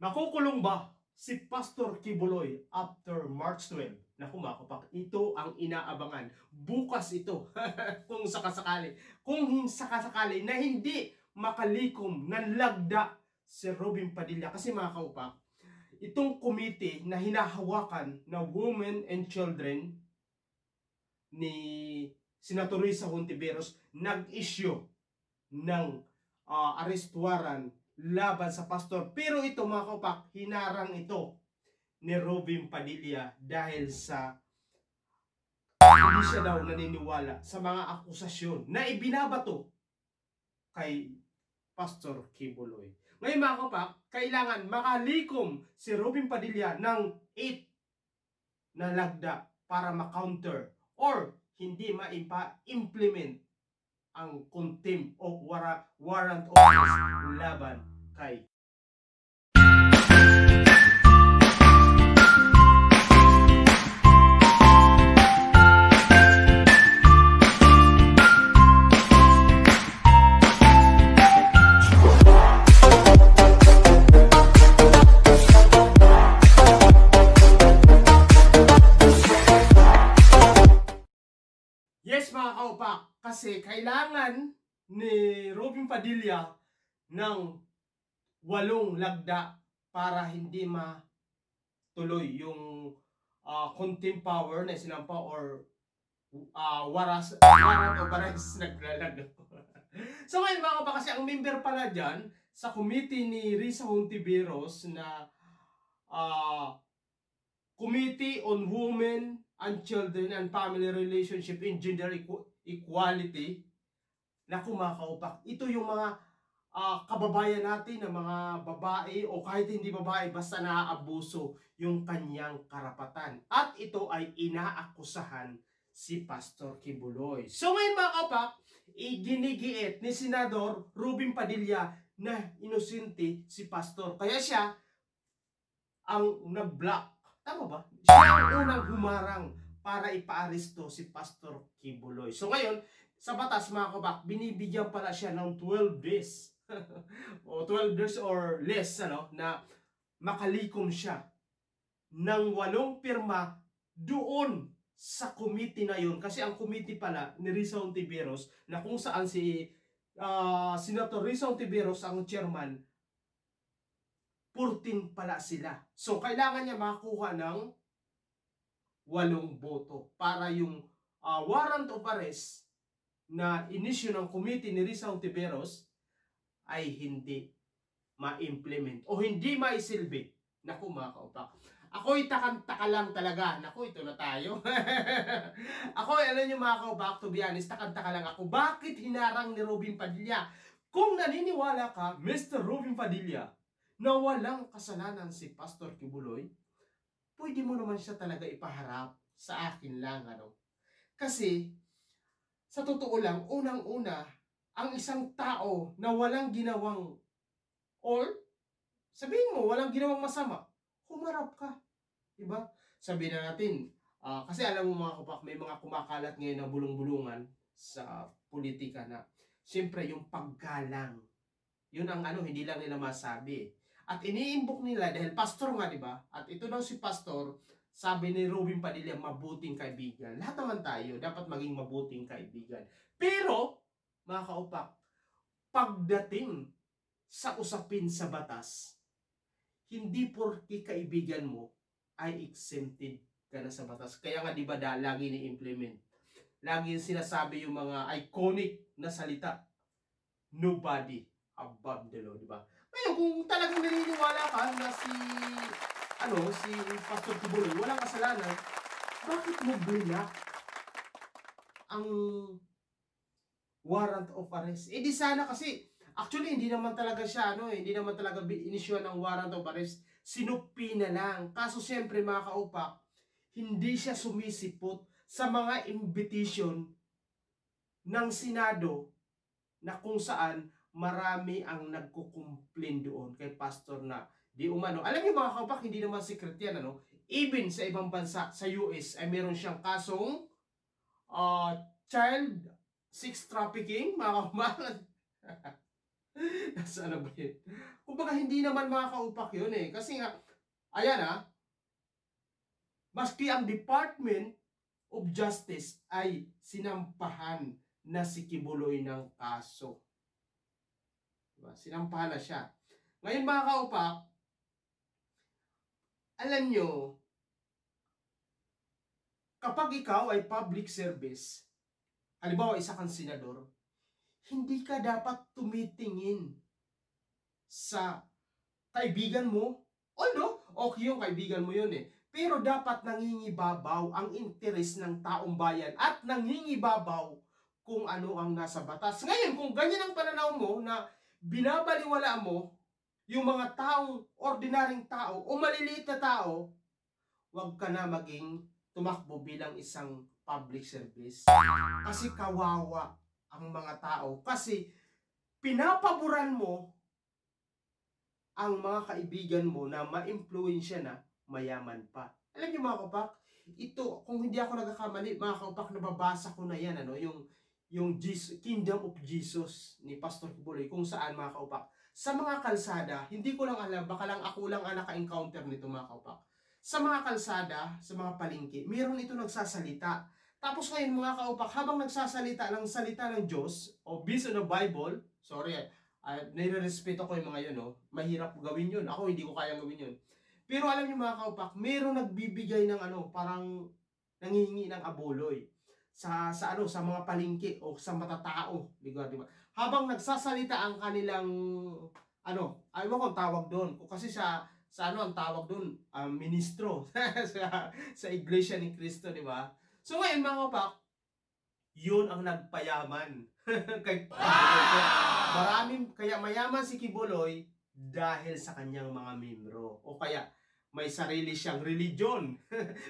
Makukulong ba si Pastor Kibuloy after March 12? Naku mga kapak, ito ang inaabangan. Bukas ito, kung sakasakali. Kung sakasakali na hindi makalikom ng lagda si Robin Padilla. Kasi mga kaupak, itong committee na hinahawakan na Women and Children ni Senator Risa Hontiveros nag-issue ng arrest warrant laban sa pastor. Pero ito mga kaupak, hinarang ito ni Robin Padilla dahil sa hindi siya daw naniniwala sa mga akusasyon na ibinabato kay Pastor Kibuloy. Ngayon mga kaupak, kailangan makalikom si Robin Padilla ng 8 na lagda para ma-counter or hindi ma-implement ang contempt o warrant of arrest laban kay mga kaupak, kasi kailangan ni Robin Padilla ng 8 lagda para hindi matuloy yung contempt power na sinampa or warrant of arrest naglalag. So ngayon mga kaupak, kasi ang member pala dyan sa committee ni Risa Hontiveros na Committee on Women and Children and Family Relationship in Gender Equality. Naku mga kaupak, ito yung mga kababayan natin na mga babae o kahit hindi babae basta naaabuso yung kanyang karapatan. At ito ay inaakusahan si Pastor Kibuloy. So ngayon mga kaupak, iginigiit ni Senador Robin Padilla na inosente si Pastor. Kaya siya ang nag-block. Tama ba? Siya ang unang humarang para ipaaresto si Pastor Kibuloy. So ngayon, sa batas mga kabak, binibigyan pala siya ng 12 days. o 12 days or less na makalikom siya ng 8 pirma doon sa committee na yun. Kasi ang committee pala ni Risa Hontiveros na kung saan si Senator Risa Hontiveros ang chairman, 14 pala sila. So, kailangan niya makakuha ng 8 boto para yung warrant of arrest na inisyu ng committee ni Risa Hontiveros ay hindi ma-implement o hindi maisilbi. Naku mga kaupak, ako'y takang-taka lang talaga. Naku, ito na tayo. Ako, alam nyo mga kaupak, to be honest, takang-taka lang ako. Bakit hinarang ni Robin Padilla? Kung naniniwala ka, Mr. Robin Padilla, na walang kasalanan si Pastor Kibuloy, pwede mo naman siya talaga ipaharap sa akin lang, Kasi, sa totoo lang, unang-una, ang isang tao na walang ginawang or, sabihin mo, walang ginawang masama, humarap ka. Diba? Sabihin na natin, kasi alam mo mga kapak, may mga kumakalat ngayon na bulong-bulungan sa politika na, siyempre yung paggalang, yun ang hindi lang nila masabi. At iniimbok nila dahil pastor nga, di ba? At ito daw si pastor, sabi ni Robin Padilla, mabuting kaibigan. Lahat naman tayo, dapat maging mabuting kaibigan. Pero, mga kaupak, pagdating sa usapin sa batas, hindi porke kaibigan mo ay exempted ka na sa batas. Kaya nga, di ba, lagi ni-implement. Lagi sinasabi yung mga iconic na salita. Nobody above the law, di ba? Ngayon, kung talagang naniniwala ka na si Pastor Kibuloy walang kasalanan, bakit mo block ang warrant of arrest? Di sana kasi, actually, hindi naman talaga siya, hindi naman talaga inisyu ng warrant of arrest. Sinupi na lang. Kaso, siyempre, mga kaupak, hindi siya sumisipot sa mga invitation ng Senado na kung saan marami ang nagkukumplain doon kay pastor na di umano. Alam niyo mga kaupak, hindi naman secret yan, even sa ibang bansa, sa US, ay meron siyang kasong child sex trafficking, mga kaupak. Nasaan na ba yun? Kumbaga hindi naman mga kaupak yun eh. Kasi nga, ayan maski ang Department of Justice ay sinampahan na si Kibuloy ng kaso. Diba? Sinampahan na siya. Ngayon mga kaupak, alam nyo, kapag ikaw ay public service, halimbawa isa kang senador, hindi ka dapat tumitingin sa kaibigan mo. Although, okay yung kaibigan mo yun eh. Pero dapat nangingibabaw ang interes ng taong bayan at nangingibabaw kung ano ang nasa batas. Ngayon, kung ganyan ang pananaw mo na binabaliwala mo yung mga taong ordinaryong tao o maliliit na tao, huwag ka na maging tumakbo bilang isang public service. Kasi kawawa ang mga tao. Kasi pinapaboran mo ang mga kaibigan mo na ma-impluwensya na mayaman pa. Alam niyo mga kapak, ito, kung hindi ako nagkakamali, mga kapak, nababasa ko na yan, yung Kingdom of Jesus ni Pastor Kibuloy, kung saan mga kapak, sa mga kalsada, hindi ko lang alam, baka lang ako lang ang naka-encounter nito mga kapak. Sa mga kalsada, sa mga palengke, mayroon ito nagsasalita. Tapos ngayon mga kaupak, habang nagsasalita ng salita ng Diyos, o based on the Bible, sorry, nire-respeto ko yung mga yun, no? Mahirap gawin yun. Ako hindi ko kayang gawin yun. Pero alam niyo mga kaupak, mayroon nagbibigay ng parang nangihingi ng abuloy sa mga palengke o sa matatao, di ba? Habang nagsasalita ang kanilang ayaw ko ang tawag doon. Kasi sa ang tawag doon, ministro sa Iglesia ni Cristo, di ba? So ngayon mga kaupak, yun ang nagpayaman kay kaya mayaman si Kibuloy dahil sa kanyang mga membro. O kaya may sarili siyang religion.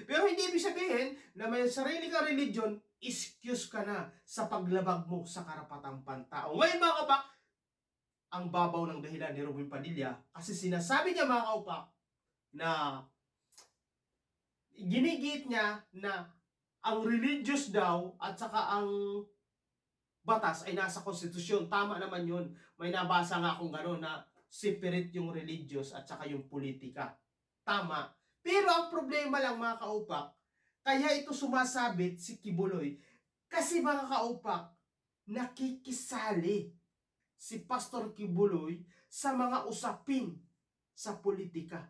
Pero hindi ibig sabihin na may sarili kang religion, excuse ka na sa paglabag mo sa karapatang pantao. Ngayon mga kaupak, ang babaw ng dahilan ni Robin Padilla kasi sinasabi niya mga kaupak na ginigit niya na ang religious daw at saka ang batas ay nasa konstitusyon. Tama naman yun. May nabasa nga akong gano'n na separate yung religious at saka yung politika. Tama. Pero ang problema lang mga kaupak, kaya ito sumasabit si Kibuloy. Kasi mga kaupak, nakikisali si Pastor Kibuloy sa mga usapin sa politika.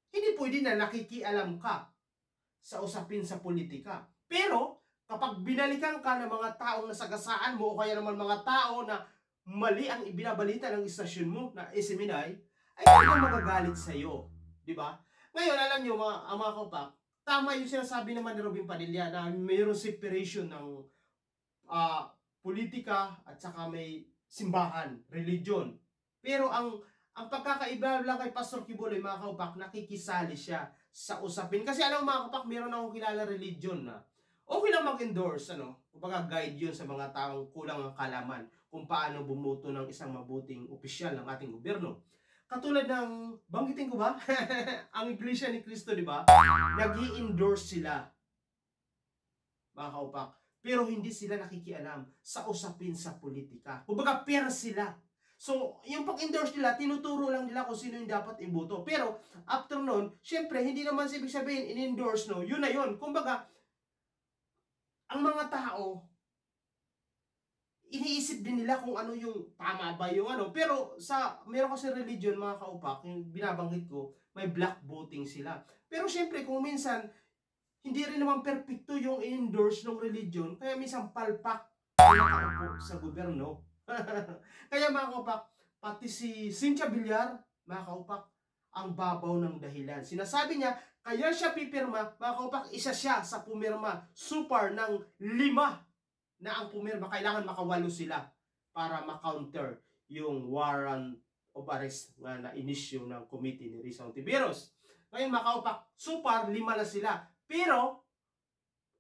Hindi pwede na nakikialam ka sa usapin sa politika. Pero, kapag binalikan ka ng mga taong nasagasaan mo o kaya naman mga tao na mali ang ibinabalita ng istasyon mo na SMNI, ay hindi magagalit sa iyo. Di ba? Ngayon, alam nyo, mga kaupak, tama yung sinasabi naman ni Robin Padilla na mayroong separation ng politika at saka may simbahan, religion. Pero ang pagkakaiba lang kay Pastor Kibuloy, mga kaupak, nakikisali siya sa usapin. Kasi alam mga kaupak, meron akong kilala religion na okay lang mag-endorse, kumbaga guide yun sa mga taong kulang ang kalaman kung paano bumuto ng isang mabuting opisyal ng ating gobyerno. Katulad ng, banggitin ko ba? Ang Iglesia ni Cristo, di ba? Nag-i-endorse sila, mga kaupak. Pero hindi sila nakikialam sa usapin sa politika. Kumbaga, pera sila. So, yung pag-endorse nila, tinuturo lang nila kung sino yung dapat iboto. Pero, after nun, syempre, hindi naman ibig sabihin, in-endorse, yun na yun. Kumbaga, ang mga tao, iniisip din nila kung ano yung tama ba yung Pero meron kasi religion mga kaupak, yung binabanggit ko, may black voting sila. Pero syempre kung minsan, hindi rin naman perfecto yung endorse ng religion, kaya minsan palpak nakaupo sa gobyerno. Kaya mga kaupak, pati si Cynthia Villar, mga kaupak, ang babaw ng dahilan. Sinasabi niya, kaya siya pipirma, mga kaupak, isa siya sa pumirma, super ng 5 na ang pumirma, kailangan makawalo sila para ma-counter yung warrant of arrest na inisyo ng committee ni Risa Hontiveros. Ngayon mga kaupak, super 5 na sila. Pero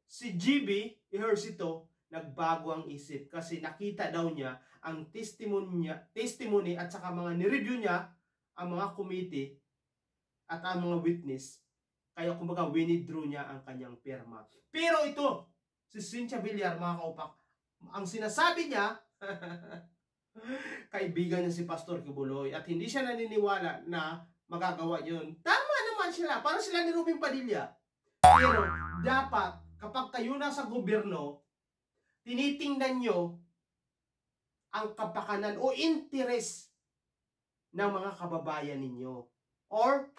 si GB Ejercito nagbago ang isip kasi nakita daw niya ang testimony at saka mga ni-review niya ang mga committee at ang mga witness. Kaya kumbaga withdraw niya ang kanyang pirma. Pero ito, si Cynthia Villar, mga kaupak, ang sinasabi niya, kaibigan niya si Pastor Kibuloy at hindi siya naniniwala na magagawa yun. Tama naman sila, para sila ni Rubin Padilla. Pero dapat kapag kayo nasa gobyerno, tinitingnan nyo ang kapakanan o interes ng mga kababayan ninyo or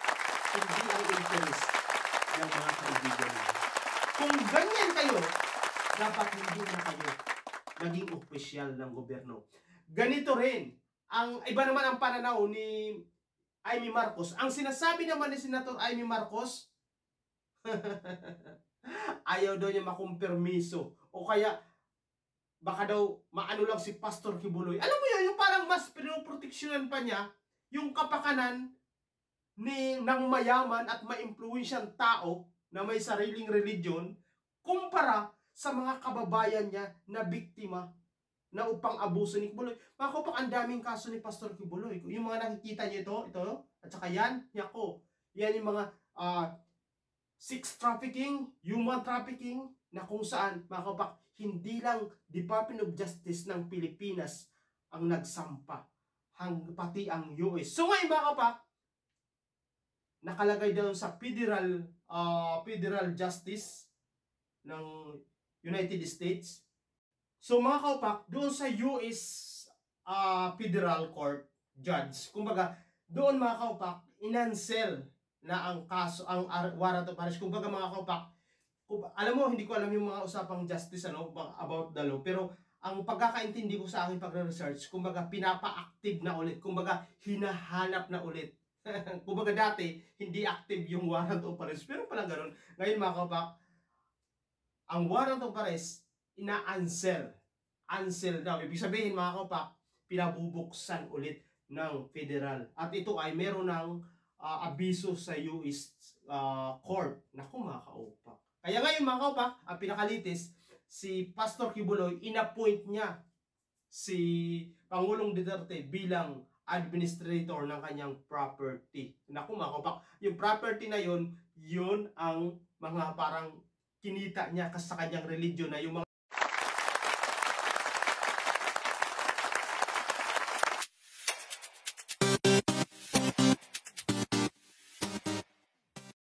hindi ang interes ng mga kaibigan ninyo. Kung ganyan kayo, dapat hindi na kayo naging opisyal ng gobyerno. Ganito rin, ang iba naman ang pananaw ni Amy Marcos. Ang sinasabi naman ni Senator Amy Marcos, ayaw daw niya makumpermiso o kaya baka daw maano lang si Pastor Kibuloy. Alam mo yun, yung parang mas pinoproteksyonan pa niya yung kapakanan ng mayaman at maimpluwensyang tao na may sariling religion kumpara sa mga kababayan niya na biktima na upang abuso ni Kibuloy. Mga kapak, ang daming kaso ni Pastor Kibuloy. Yung mga nakikita niyo ito, at saka yan, yako. Yan yung mga sex trafficking, human trafficking, na kung saan, mga kapak, hindi lang Department of Justice ng Pilipinas ang nagsampa, pati ang US. So ngayon, mga kapak, nakalagay doon sa Federal Justice ng United States. So mga kaupak, doon sa US Federal Court Judge, kumbaga, doon mga kaupak, inansel na ang kaso, ang warrant of arrest. Kumbaga mga kaupak, alam mo, hindi ko alam yung mga usapang justice about the law, pero ang pagkakaintindi ko sa aking pagre-research, kumbaga, pinapa-active na ulit. Kumbaga, hinahanap na ulit. Kumbaga dati, hindi active yung warrant of arrest. Pero pala ganun. Ngayon mga kaupak, ang warrant of arrest, ina-ansel. Ansel daw. Ibig sabihin mga kaupak, pinabubuksan ulit ng federal. At ito ay meron ng abiso sa US court. Naku mga kaupak. Kaya ngayon mga kaupak, ang pinakalitis, si Pastor Kibuloy, inappoint niya si Pangulong Duterte bilang administrator ng kanyang property. Naku mga kaupak, yung property na yun ang mga parang kinita niya sa kanyang religion na yung mga